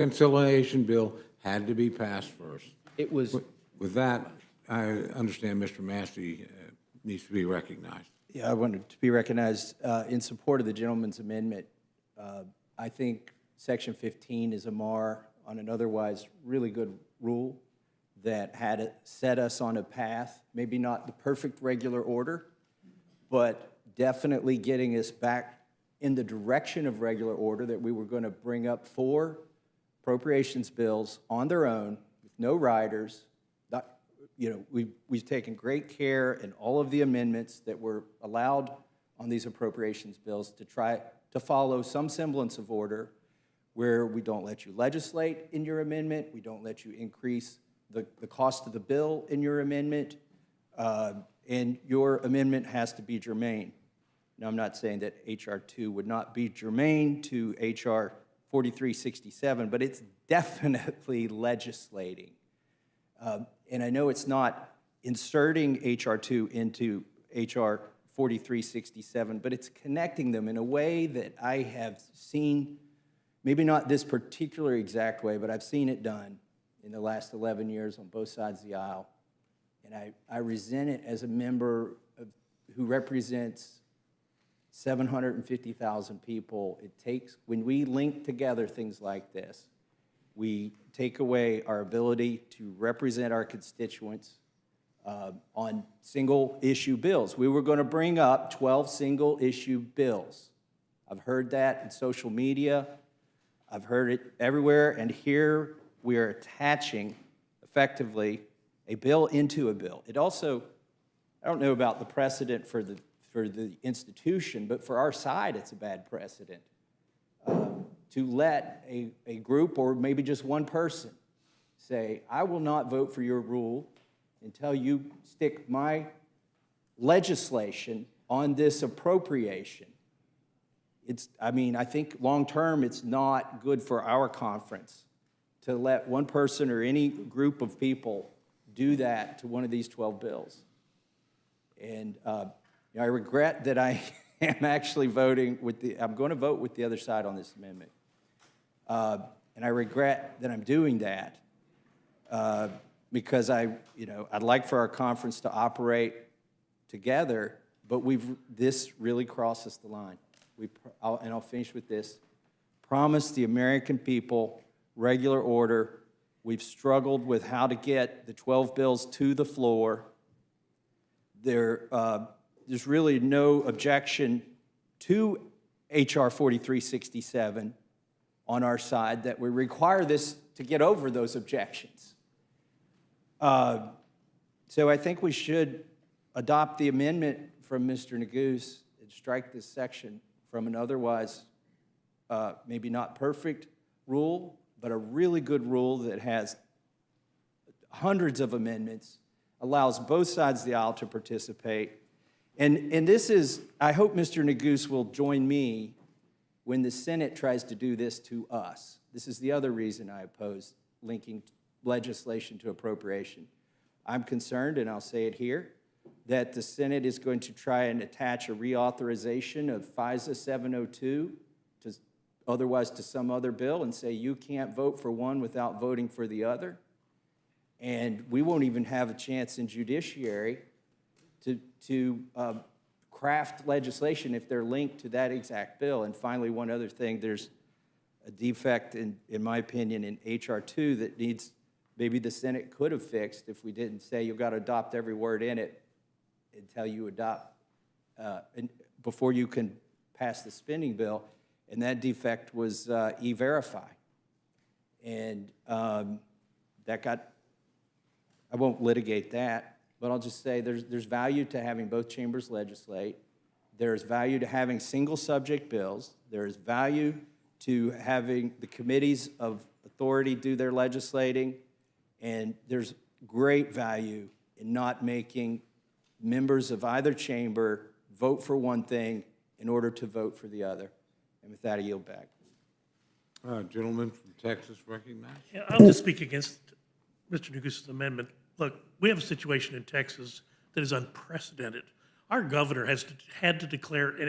reconciliation bill had to be passed first. It was, With that, I understand Mr. Massie needs to be recognized. yeah, I wanted to be recognized in support of the gentleman's amendment. I think Section 15 is a mar on an otherwise really good rule that had set us on a path, maybe not the perfect regular order, but definitely getting us back in the direction of regular order that we were going to bring up 4 appropriations bills on their own with no riders. We've taken great care in all of the amendments that were allowed on these appropriations bills to try to follow some semblance of order where we don't let you legislate in your amendment, we don't let you increase the cost of the bill in your amendment, and your amendment has to be germane. Now, I'm not saying that H.R. 2 would not be germane to H.R. 4367, but it's definitely legislating. And I know it's not inserting H.R. 2 into H.R. 4367, but it's connecting them in a way that I have seen, maybe not this particular exact way, but I've seen it done in the last 11 years on both sides of the aisle. And I resent it as a member who represents 750,000 people. It takes, when we link together things like this, we take away our ability to represent our constituents on single-issue bills. We were going to bring up 12 single-issue bills. I've heard that in social media. I've heard it everywhere, and here we are attaching, effectively, a bill into a bill. It also, I don't know about the precedent for the institution, but for our side, it's a bad precedent to let a group or maybe just one person say, I will not vote for your rule until you stick my legislation on this appropriation. I think long-term, it's not good for our conference to let one person or any group of people do that to one of these 12 bills. And I regret that I am actually voting I'm going to vote with the other side on this amendment. And I regret that I'm doing that because I'd like for our conference to operate together, but this really crosses the line. And I'll finish with this. Promise the American people regular order. We've struggled with how to get the 12 bills to the floor. There's really no objection to H.R. 4367 on our side that we require this to get over those objections. So I think we should adopt the amendment from Mr. Neguse and strike this section from an otherwise maybe not perfect rule, but a really good rule that has hundreds of amendments, allows both sides of the aisle to participate. And this is, I hope Mr. Neguse will join me when the Senate tries to do this to us. This is the other reason I oppose linking legislation to appropriation. I'm concerned, and I'll say it here, that the Senate is going to try and attach a reauthorization of FISA 702 otherwise to some other bill and say you can't vote for one without voting for the other. And we won't even have a chance in judiciary to craft legislation if they're linked to that exact bill. And finally, one other thing, there's a defect, in my opinion, in H.R. 2 that needs, maybe the Senate could have fixed if we didn't say you've got to adopt every word in it until you adopt, before you can pass the spending bill. And that defect was E-Verify. And that got, I won't litigate that, but I'll just say there's value to having both chambers legislate. There's value to having single subject bills. There's value to having the committees of authority do their legislating. And there's great value in not making members of either chamber vote for one thing in order to vote for the other. And with that, I yield back. Gentleman from Texas recognized. Yeah, I'll just speak against Mr. Neguse's amendment. Look, we have a situation in Texas that is unprecedented. Our governor had to declare an